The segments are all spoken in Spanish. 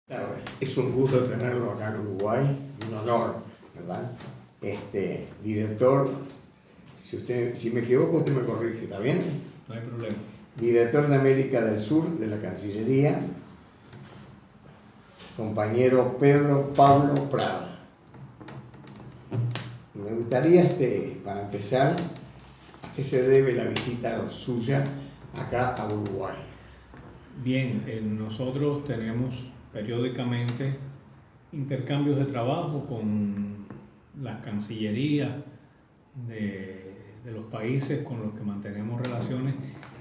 Claro, es un gusto tenerlo acá en Uruguay, un honor, ¿verdad? Director, si me equivoco, usted me corrige, ¿está bien? No hay problema. Director de América del Sur de la Cancillería, compañero Pedro Pablo Prada. Me gustaría, para empezar, ¿a qué se debe la visita suya acá a Uruguay? Bien, nosotros tenemos periódicamente intercambios de trabajo con las cancillerías de los países con los que mantenemos relaciones,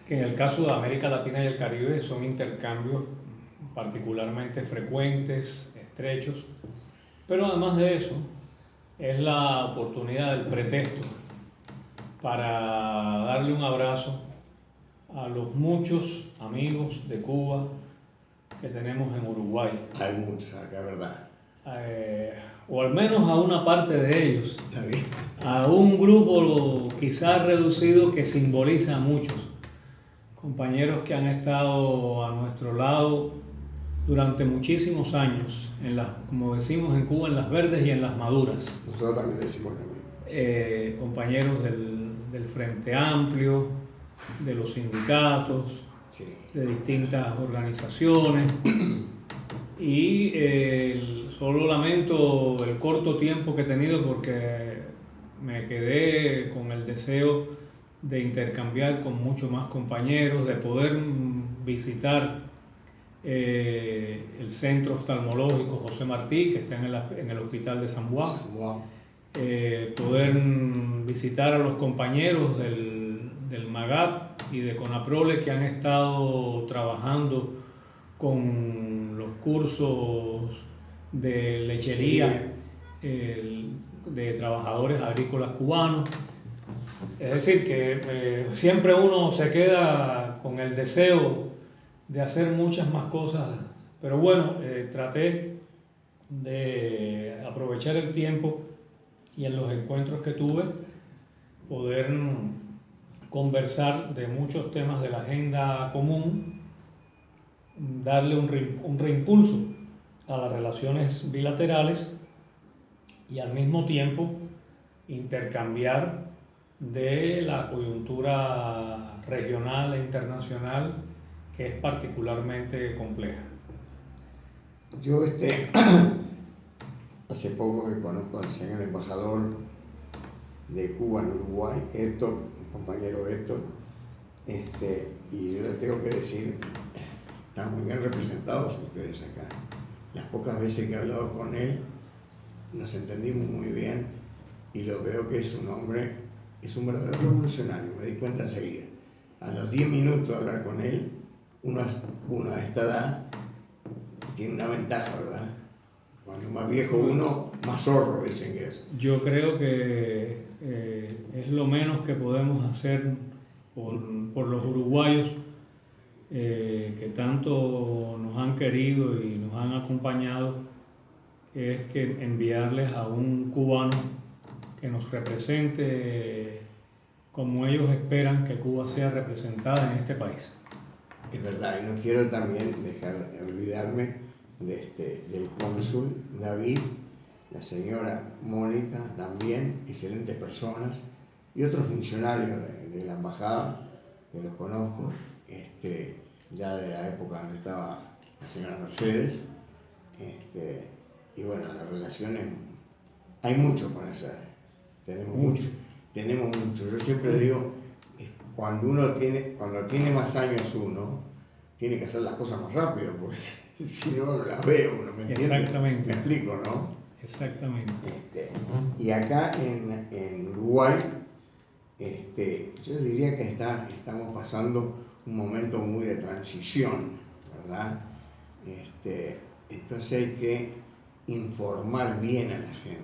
que en el caso de América Latina y el Caribe son intercambios particularmente frecuentes, estrechos, pero además de eso es la oportunidad, el pretexto para darle un abrazo a los muchos amigos de Cuba que tenemos en Uruguay. Hay muchos acá, ¿verdad? O al menos a una parte de ellos, Está bien. a un grupo quizás reducido que simboliza a muchos compañeros que han estado a nuestro lado durante muchísimos años, como decimos en Cuba, en las verdes y en las maduras. Nosotros también decimos lo mismo. Compañeros del Frente Amplio, de los sindicatos, Sí. de distintas organizaciones, y solo lamento el corto tiempo que he tenido porque me quedé con el deseo de intercambiar con muchos más compañeros, de poder visitar el centro oftalmológico José Martí, que está en el hospital de San Juan, poder visitar a los compañeros del MAGAP y de CONAPROLE que han estado trabajando con los cursos de lechería de trabajadores agrícolas cubanos. Es decir, que siempre uno se queda con el deseo de hacer muchas más cosas, pero bueno, traté de aprovechar el tiempo y en los encuentros que tuve poder conversar de muchos temas de la agenda común, darle un reimpulso a las relaciones bilaterales y al mismo tiempo intercambiar de la coyuntura regional e internacional, que es particularmente compleja. Yo hace poco que conozco al señor embajador de Cuba en Uruguay, Héctor, mi compañero Héctor, y yo le tengo que decir, están muy bien representados ustedes acá. Las pocas veces que he hablado con él, nos entendimos muy bien y lo veo que es un hombre, es un verdadero revolucionario, me di cuenta enseguida. A los 10 minutos de hablar con él, uno a esta edad tiene una ventaja, ¿verdad? Cuando más viejo uno, más zorro dicen que es. Yo creo que es lo menos que podemos hacer por los uruguayos que tanto nos han querido y nos han acompañado, que es que enviarles a un cubano que nos represente como ellos esperan que Cuba sea representada en este país. Es verdad, y no quiero también olvidarme del cónsul David, la señora Mónica, también, excelentes personas, y otros funcionarios de la embajada, que los conozco, ya de la época donde estaba la señora Mercedes, y bueno, las relaciones, hay mucho por hacer, tenemos mucho. Yo siempre digo, cuando tiene más años uno, tiene que hacer las cosas más rápido, porque si no las veo, uno me entiende. Exactamente. Me explico, ¿no? Exactamente. Y acá en Uruguay, yo diría que estamos pasando un momento muy de transición, ¿verdad? Entonces hay que informar bien a la gente.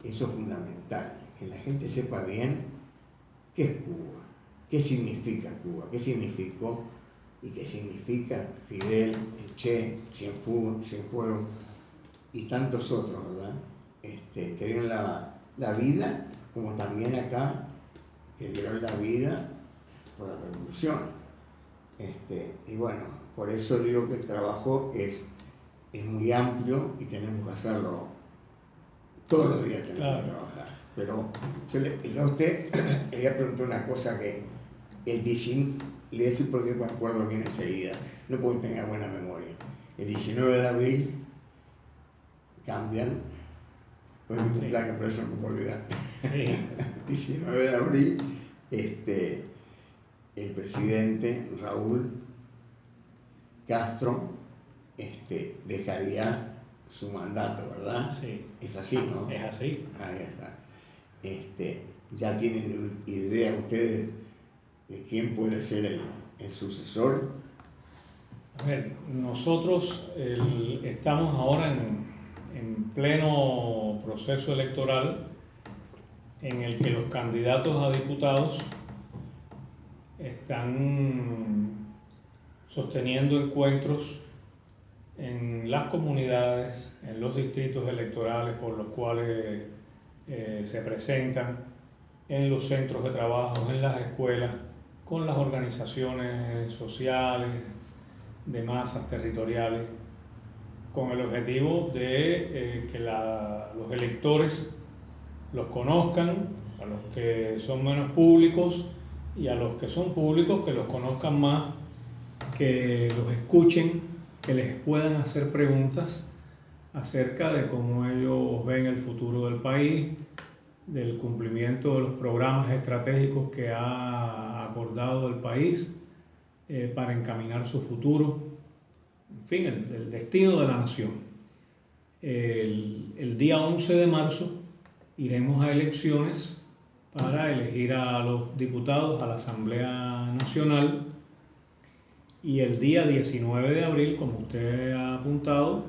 Eso es fundamental, que la gente sepa bien qué es Cuba, qué significa Cuba, qué significó y qué significa Fidel, el Che, Cienfuegos y tantos otros, ¿verdad? Que dieron la vida, como también acá, que dieron la vida por la revolución. Y bueno, por eso digo que el trabajo es es muy amplio y tenemos que hacerlo todos los días, tenemos Claro. que trabajar. Pero yo a usted le voy a preguntar una cosa que el 19, le voy a decir porque me acuerdo bien enseguida, no porque tenga buena memoria. El 19 de abril cambian, fue mi cumpleaños, por eso no me puedo olvidar. Sí. 19 de abril, el presidente Raúl Castro dejaría su mandato, ¿verdad? Sí. Es así, ¿no? Es así. Ahí está. ¿Ya tienen idea ustedes de quién puede ser el sucesor? A ver, nosotros estamos ahora en pleno proceso electoral en el que los candidatos a diputados están sosteniendo encuentros en las comunidades, en los distritos electorales por los cuales se presentan, en los centros de trabajo, en las escuelas, con las organizaciones sociales, de masas territoriales, con el objetivo de que los electores los conozcan, a los que son menos públicos y a los que son públicos que los conozcan más, que los escuchen, que les puedan hacer preguntas acerca de cómo ellos ven el futuro del país, del cumplimiento de los programas estratégicos que ha acordado el país para encaminar su futuro, en fin, el destino de la nación. El día 11 de marzo iremos a elecciones para elegir a los diputados a la Asamblea Nacional y el día 19 de abril, como usted ha apuntado,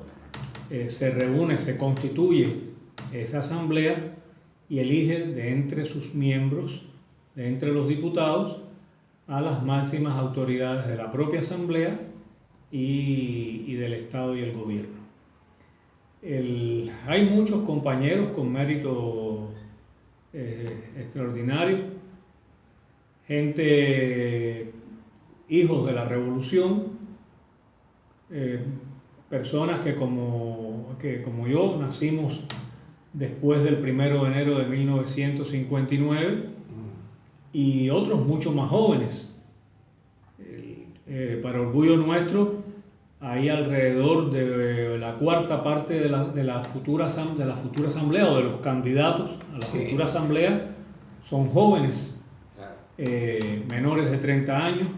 se constituye esa asamblea y elige de entre sus miembros, de entre los diputados, a las máximas autoridades de la propia asamblea y del Estado y el gobierno. Hay muchos compañeros con mérito extraordinario, gente, hijos de la revolución, personas que como yo nacimos después del 1 de enero de 1959 y otros mucho más jóvenes. Para orgullo nuestro, hay alrededor de la cuarta parte de la futura asamblea o de los candidatos a la futura asamblea son jóvenes, menores de 30 años.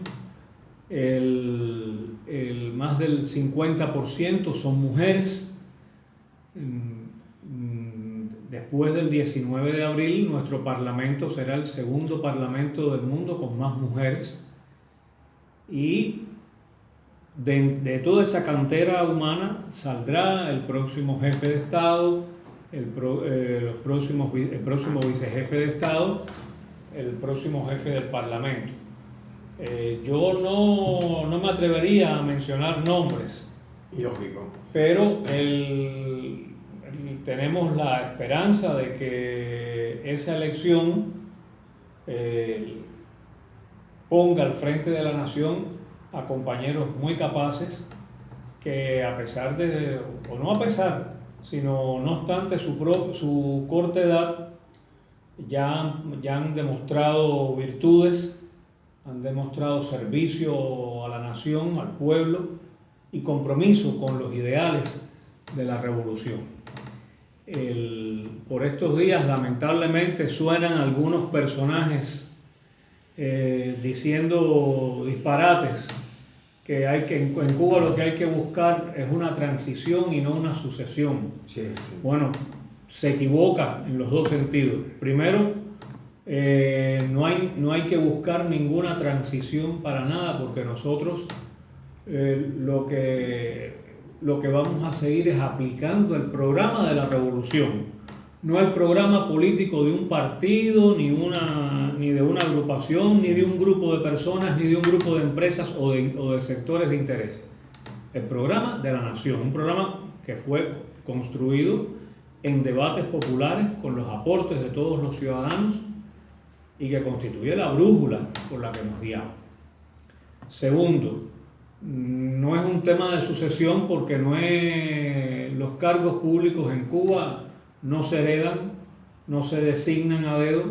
Más del 50% son mujeres. Después del 19 de abril, nuestro parlamento será el segundo parlamento del mundo con más mujeres. Y de toda esa cantera humana saldrá el próximo jefe de Estado, el próximo vicejefe de Estado, el próximo jefe del Parlamento. Yo no me atrevería a mencionar nombres. Lógico. Pero tenemos la esperanza de que esa elección ponga al frente de la nación a compañeros muy capaces que a pesar de, o no a pesar, sino no obstante su corta edad, ya han demostrado virtudes, han demostrado servicio a la nación, al pueblo y compromiso con los ideales de la revolución. Por estos días lamentablemente suenan algunos personajes diciendo disparates, que en Cuba lo que hay que buscar es una transición y no una sucesión. Sí. Bueno, se equivoca en los dos sentidos. Primero, no hay que buscar ninguna transición para nada, porque nosotros lo que vamos a seguir es aplicando el programa de la revolución, no el programa político de un partido, ni de una agrupación, ni de un grupo de personas, ni de un grupo de empresas o de sectores de interés. El programa de la nación, un programa que fue construido en debates populares con los aportes de todos los ciudadanos y que constituye la brújula por la que nos guiamos. Segundo, No es un tema de sucesión porque los cargos públicos en Cuba no se heredan, no se designan a dedo,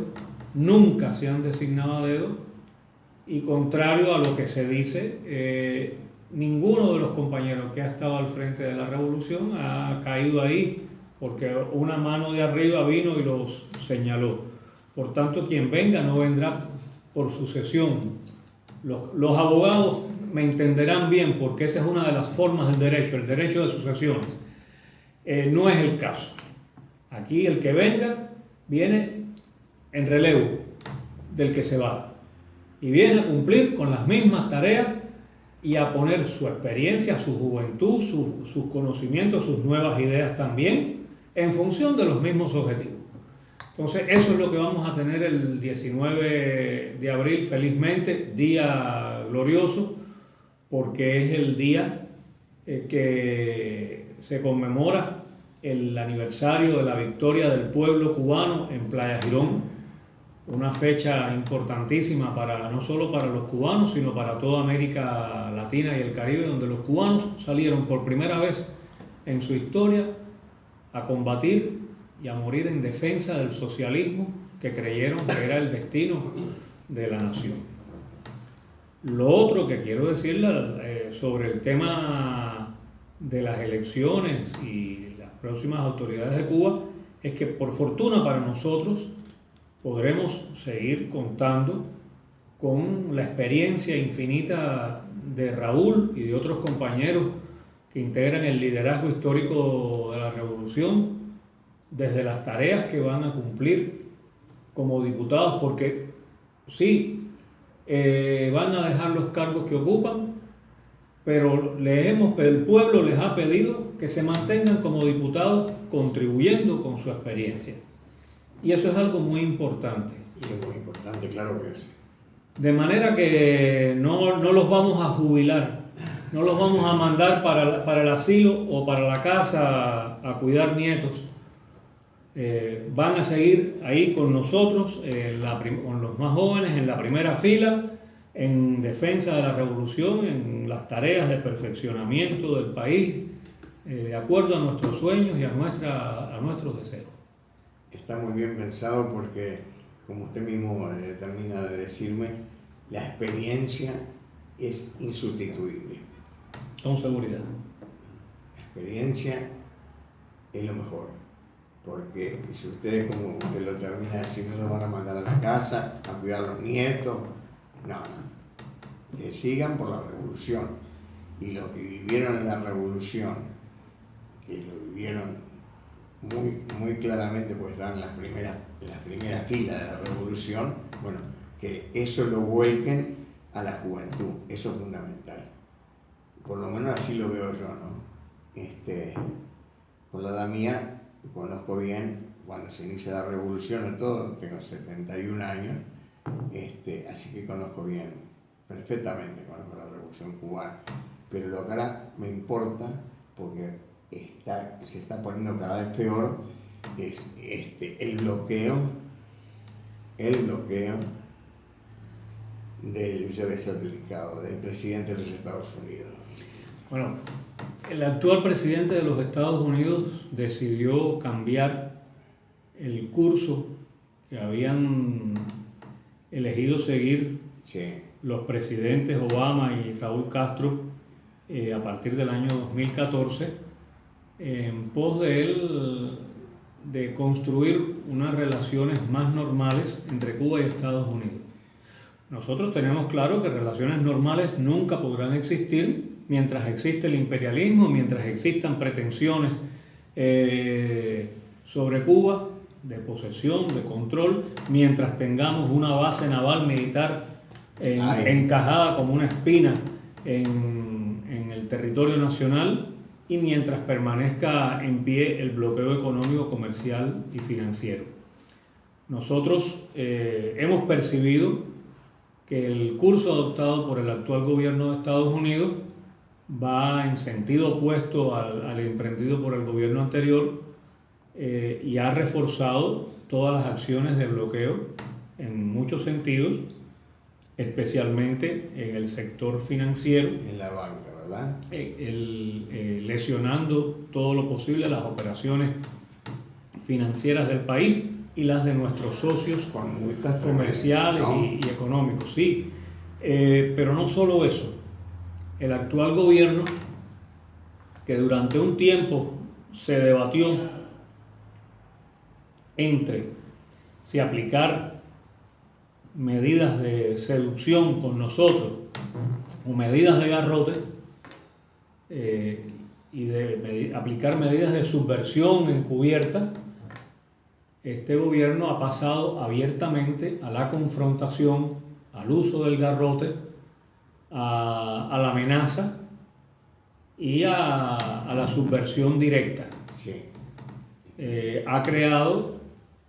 nunca se han designado a dedo, y contrario a lo que se dice, ninguno de los compañeros que ha estado al frente de la revolución ha caído ahí porque una mano de arriba vino y los señaló. Por tanto, quien venga no vendrá por sucesión. Los abogados me entenderán bien porque esa es una de las formas del derecho, el derecho de sucesiones. No es el caso. Aquí el que venga viene en relevo del que se va y viene a cumplir con las mismas tareas y a poner su experiencia, su juventud, sus conocimientos, sus nuevas ideas también en función de los mismos objetivos. Entonces eso es lo que vamos a tener el 19 de abril, felizmente, día glorioso, porque es el día que se conmemora el aniversario de la victoria del pueblo cubano en Playa Girón, una fecha importantísima no solo para los cubanos, sino para toda América Latina y el Caribe, donde los cubanos salieron por primera vez en su historia a combatir y a morir en defensa del socialismo que creyeron que era el destino de la nación. Lo otro que quiero decirle sobre el tema de las elecciones y las próximas autoridades de Cuba es que, por fortuna para nosotros, podremos seguir contando con la experiencia infinita de Raúl y de otros compañeros que integran el liderazgo histórico de la revolución, desde las tareas que van a cumplir como diputados, porque sí, van a dejar los cargos que ocupan, pero el pueblo les ha pedido que se mantengan como diputados contribuyendo con su experiencia. Y eso es algo muy importante. Y es muy importante, claro que sí. De manera que no los vamos a jubilar, no los vamos a mandar para el asilo o para la casa a cuidar nietos. Van a seguir ahí con nosotros, con los más jóvenes, en la primera fila, en defensa de la revolución, en las tareas de perfeccionamiento del país, de acuerdo a nuestros sueños y a nuestros deseos. Está muy bien pensado porque, como usted mismo termina de decirme, la experiencia es insustituible. Con seguridad. La experiencia es lo mejor, porque si ustedes, como usted lo termina de decir, no los van a mandar a la casa a cuidar a los nietos, no, que sigan por la revolución. Y los que vivieron en la revolución, que lo vivieron muy claramente, porque estaban en las primeras filas de la revolución, bueno, que eso lo vuelquen a la juventud, eso es fundamental. Por lo menos así lo veo yo, ¿no? Por la edad mía, conozco bien cuando se inicia la revolución, todo, tengo 71 años, así que conozco bien, perfectamente conozco la revolución cubana, pero lo que ahora me importa, porque se está poniendo cada vez peor, es el bloqueo del vicepresidente del presidente de los Estados Unidos. Bueno, el actual presidente de los Estados Unidos decidió cambiar el curso que habían elegido seguir los presidentes Obama y Raúl Castro a partir del año 2014, en pos de construir unas relaciones más normales entre Cuba y Estados Unidos. Nosotros tenemos claro que relaciones normales nunca podrán existir mientras existe el imperialismo, mientras existan pretensiones sobre Cuba de posesión, de control, mientras tengamos una base naval militar encajada como una espina en el territorio nacional, y mientras permanezca en pie el bloqueo económico, comercial y financiero. Nosotros hemos percibido que el curso adoptado por el actual gobierno de Estados Unidos va en sentido opuesto al emprendido por el gobierno anterior y ha reforzado todas las acciones de bloqueo en muchos sentidos, especialmente en el sector financiero. En la banca, ¿verdad? Lesionando todo lo posible las operaciones financieras del país y las de nuestros socios comerciales, ¿no? y económicos, sí. Pero no solo eso. El actual gobierno, que durante un tiempo se debatió entre si aplicar medidas de seducción con nosotros o medidas de garrote, y de aplicar medidas de subversión encubierta, este gobierno ha pasado abiertamente a la confrontación, al uso del garrote, a la amenaza y a la subversión directa. Sí. Ha creado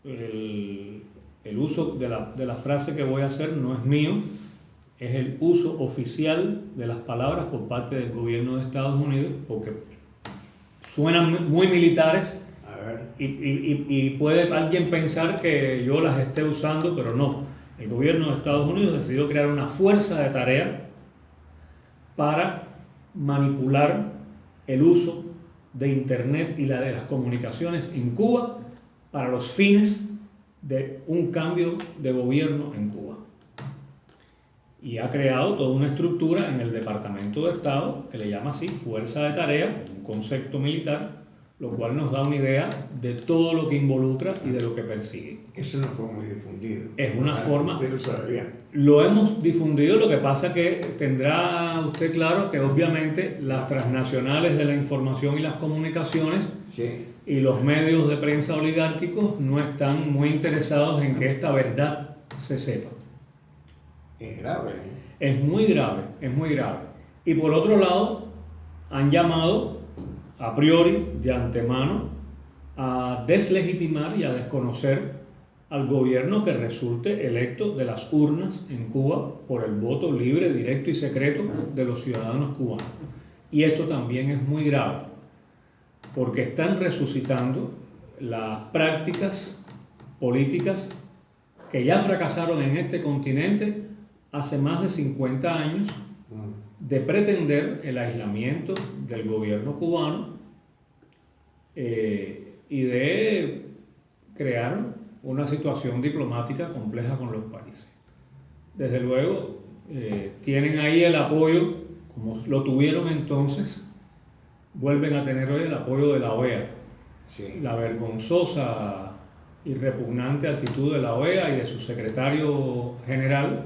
el uso de la frase que voy a hacer, no es mío, es el uso oficial de las palabras por parte del gobierno de Estados Unidos, porque suenan muy militares. Y puede alguien pensar que yo las esté usando, pero no. El gobierno de Estados Unidos decidió crear una fuerza de tarea para manipular el uso de Internet y la de las comunicaciones en Cuba para los fines de un cambio de gobierno en Cuba. Y ha creado toda una estructura en el Departamento de Estado que le llama así Fuerza de Tarea, un concepto militar, lo cual nos da una idea de todo lo que involucra y de lo que persigue. Eso no fue muy difundido. Es una forma... Usted lo sabía. Lo hemos difundido, lo que pasa que tendrá usted claro que obviamente las transnacionales de la información y las comunicaciones, sí, y los medios de prensa oligárquicos no están muy interesados en que esta verdad se sepa. Es grave. Es muy grave, es muy grave. Y por otro lado, han llamado a priori, de antemano, a deslegitimar y a desconocer al gobierno que resulte electo de las urnas en Cuba por el voto libre, directo y secreto de los ciudadanos cubanos. Y esto también es muy grave, porque están resucitando las prácticas políticas que ya fracasaron en este continente hace más de 50 años, de pretender el aislamiento del gobierno cubano y de crear una situación diplomática compleja con los países. Desde luego, tienen ahí el apoyo, como lo tuvieron entonces, vuelven a tener hoy el apoyo de la OEA. Sí. La vergonzosa y repugnante actitud de la OEA y de su secretario general,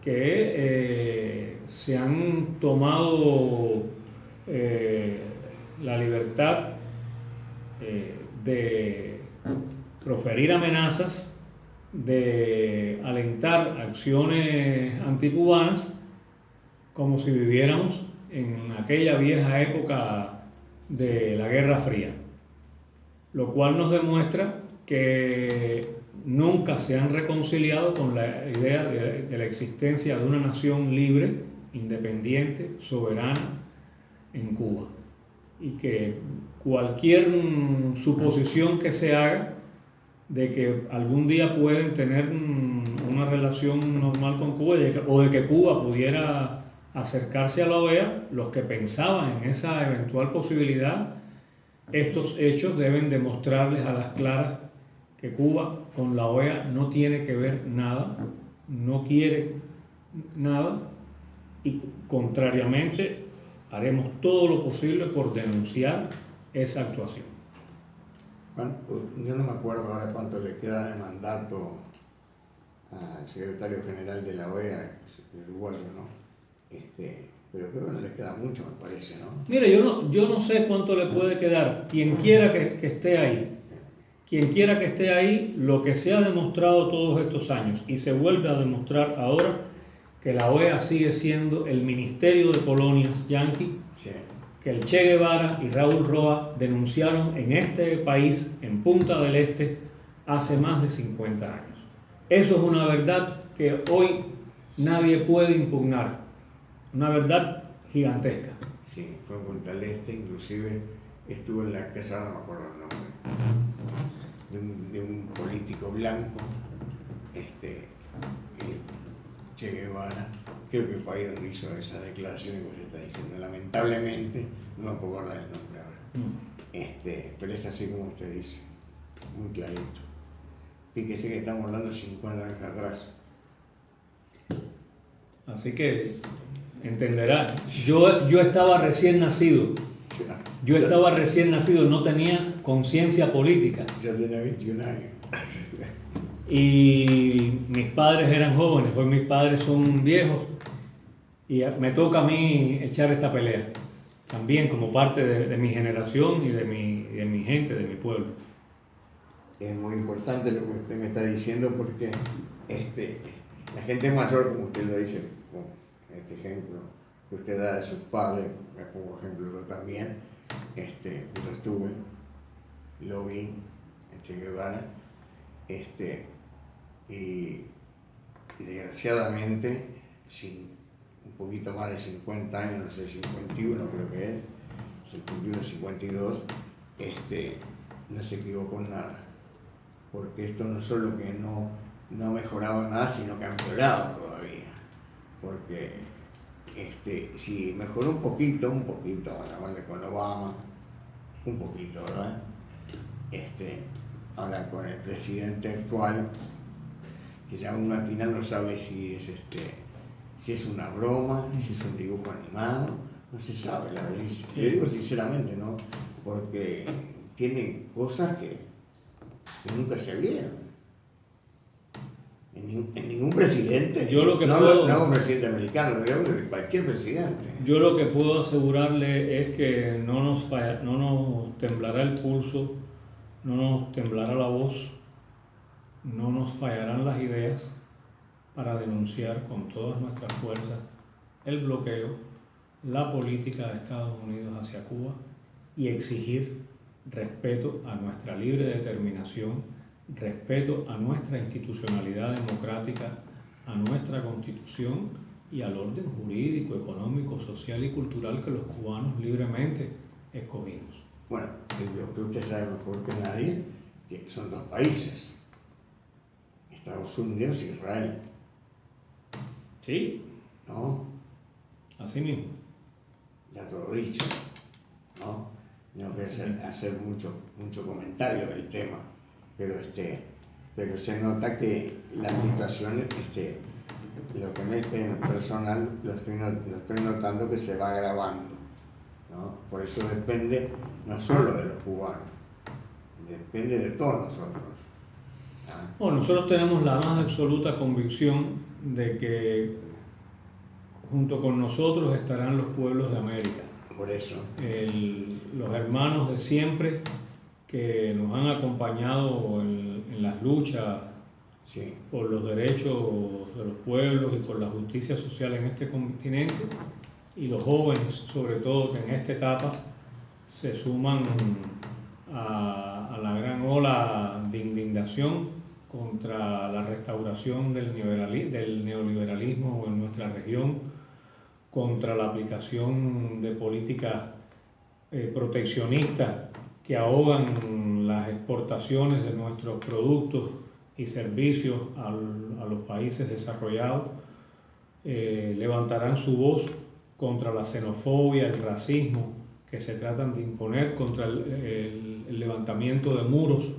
que se han tomado la libertad de proferir amenazas, de alentar acciones anticubanas, como si viviéramos en aquella vieja época de la Guerra Fría, lo cual nos demuestra que nunca se han reconciliado con la idea de la existencia de una nación libre, independiente, soberana en Cuba, y que cualquier suposición que se haga de que algún día pueden tener una relación normal con Cuba o de que Cuba pudiera acercarse a la OEA, los que pensaban en esa eventual posibilidad, estos hechos deben demostrarles a las claras que Cuba con la OEA no tiene que ver nada, no quiere nada, y contrariamente haremos todo lo posible por denunciar esa actuación. Yo no me acuerdo ahora cuánto le queda de mandato al secretario general de la OEA, el uruguayo, ¿no? Pero creo que no le queda mucho, me parece, ¿no? Mire, yo no sé cuánto le puede quedar. Quien quiera que esté ahí, lo que se ha demostrado todos estos años y se vuelve a demostrar ahora, que la OEA sigue siendo el Ministerio de Colonias yanqui, sí, que el Che Guevara y Raúl Roa denunciaron en este país, en Punta del Este, hace más de 50 años. Eso es una verdad que hoy nadie puede impugnar, una verdad gigantesca. Sí, fue en Punta del Este, inclusive estuvo en la casa, no me acuerdo el nombre, de un político blanco, Che Guevara, creo que fue ahí donde hizo esa declaración que usted está diciendo. Lamentablemente, no me puedo acordar el nombre ahora. Pero es así como usted dice, muy clarito. Fíjese que estamos hablando de 50 años atrás. Así que entenderá, yo estaba recién nacido. Yo estaba recién nacido, no tenía conciencia política. Yo tenía 21 años. Y mis padres eran jóvenes, hoy mis padres son viejos y me toca a mí echar esta pelea, también como parte de mi generación y de mi gente, de mi pueblo. Es muy importante lo que usted me está diciendo porque la gente mayor, como usted lo dice, con este ejemplo que usted da de sus padres, me pongo ejemplo yo también, yo estuve, lo vi en Che Guevara, y desgraciadamente, un poquito más de 50 años, no sé, 51 creo que es, 51, 52, no se equivocó en nada, porque esto no solo que no ha mejorado nada, sino que ha empeorado todavía, porque si mejoró un poquito, con Obama, un poquito, ¿verdad? Ahora con el presidente actual, que ya uno al final no sabe si es una broma, si es un dibujo animado, no se sabe, la verdad. Le digo sinceramente, ¿no? Porque tiene cosas que nunca se vieron. En ningún presidente, no un presidente americano, cualquier presidente. Yo lo que puedo asegurarle es que no nos temblará el pulso, no nos temblará la voz, no nos fallarán las ideas para denunciar con todas nuestras fuerzas el bloqueo, la política de Estados Unidos hacia Cuba y exigir respeto a nuestra libre determinación, respeto a nuestra institucionalidad democrática, a nuestra Constitución y al orden jurídico, económico, social y cultural que los cubanos libremente escogimos. Bueno, lo que usted sabe mejor que nadie, que son dos países, Estados Unidos y Israel. Sí. ¿No? Así mismo. Ya todo dicho, ¿no? No voy a hacer mucho comentario del tema, pero se nota que la situación, lo que me es personal, lo estoy notando que se va agravando, ¿no? Por eso depende no solo de los cubanos, depende de todos nosotros. Bueno, nosotros tenemos la más absoluta convicción de que junto con nosotros estarán los pueblos de América. Por eso. Los hermanos de siempre que nos han acompañado en las luchas sí, por los derechos de los pueblos y por la justicia social en este continente, y los jóvenes, sobre todo, que en esta etapa se suman a la gran ola de indignación contra la restauración del neoliberalismo en nuestra región, contra la aplicación de políticas proteccionistas que ahogan las exportaciones de nuestros productos y servicios a los países desarrollados, levantarán su voz contra la xenofobia, el racismo que se tratan de imponer, contra el levantamiento de muros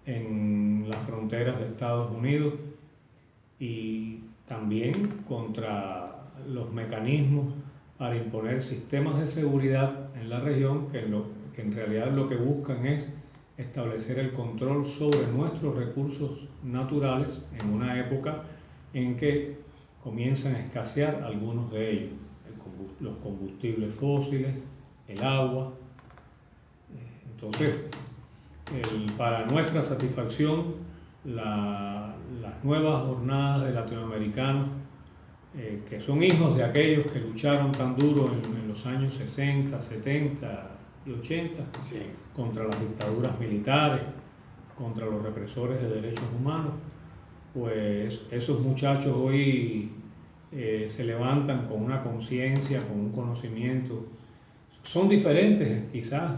en las fronteras de Estados Unidos y también contra los mecanismos para imponer sistemas de seguridad en la región que en realidad lo que buscan es establecer el control sobre nuestros recursos naturales en una época en que comienzan a escasear algunos de ellos, los combustibles fósiles, el agua. Entonces, para nuestra satisfacción, las nuevas jornadas de latinoamericanos, que son hijos de aquellos que lucharon tan duro en los años 60, 70 y 80, sí, contra las dictaduras militares, contra los represores de derechos humanos, pues esos muchachos hoy se levantan con una conciencia, con un conocimiento. Son diferentes quizás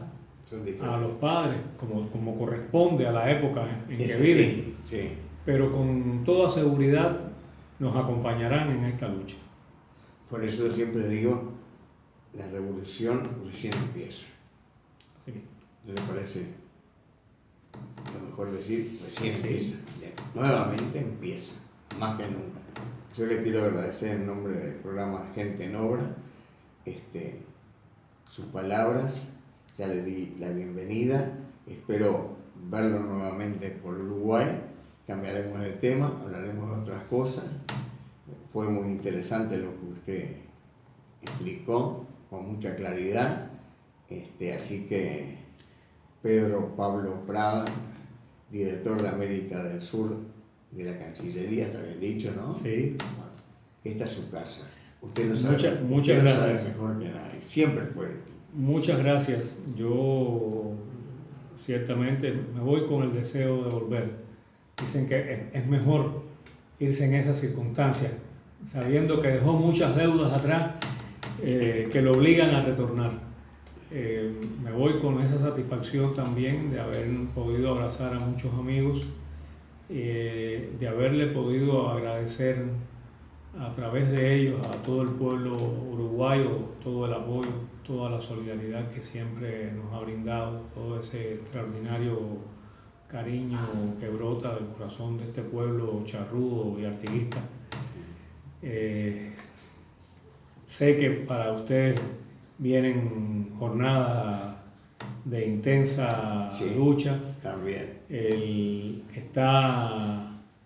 a los padres, como corresponde a la época en que viven, sí, sí, pero con toda seguridad nos acompañarán en esta lucha. Por eso yo siempre digo, la revolución recién empieza. Sí. ¿No le parece lo mejor decir? Recién Sí. empieza. Bien. Nuevamente empieza, más que nunca. Yo le quiero agradecer en nombre del programa Gente en Obra sus palabras. Ya le di la bienvenida. Espero verlo nuevamente por Uruguay. Cambiaremos de tema, hablaremos de otras cosas. Fue muy interesante lo que usted explicó con mucha claridad. Así que Pedro Pablo Prada, director de América del Sur de la Cancillería, está bien dicho, ¿no? Sí. Bueno, esta es su casa. Usted lo sabe, Muchas usted gracias. Lo sabe mejor que nadie. Siempre fue. Muchas gracias. Yo ciertamente me voy con el deseo de volver. Dicen que es mejor irse en esas circunstancias, sabiendo que dejó muchas deudas atrás que lo obligan a retornar. Me voy con esa satisfacción también de haber podido abrazar a muchos amigos, de haberle podido agradecer a través de ellos a todo el pueblo uruguayo todo el apoyo, toda la solidaridad que siempre nos ha brindado, todo ese extraordinario cariño que brota del corazón de este pueblo charrúo y artiguista. Sé que para ustedes vienen jornadas de intensa lucha. También.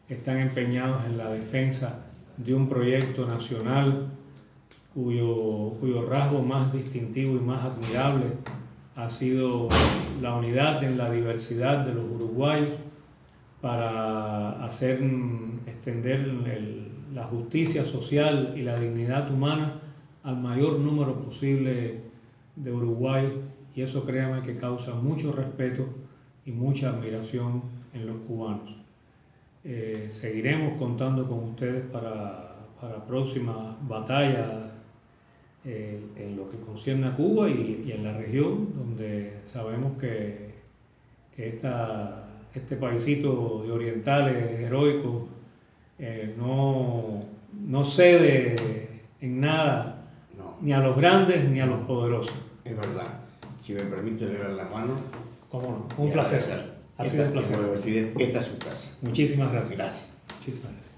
Están empeñados en la defensa de un proyecto nacional cuyo rasgo más distintivo y más admirable ha sido la unidad en la diversidad de los uruguayos para extender la justicia social y la dignidad humana al mayor número posible de uruguayos, y eso créanme que causa mucho respeto y mucha admiración en los cubanos. Seguiremos contando con ustedes para próximas batallas en lo que concierne a Cuba y en la región, donde sabemos que este paisito de orientales heroicos no cede en nada, no, ni a los grandes ni a los poderosos. Es verdad. Si me permite dar la mano. ¿Cómo no? Un placer. Ha sido un placer. Esta es su casa. Muchísimas gracias. Gracias. Muchísimas gracias.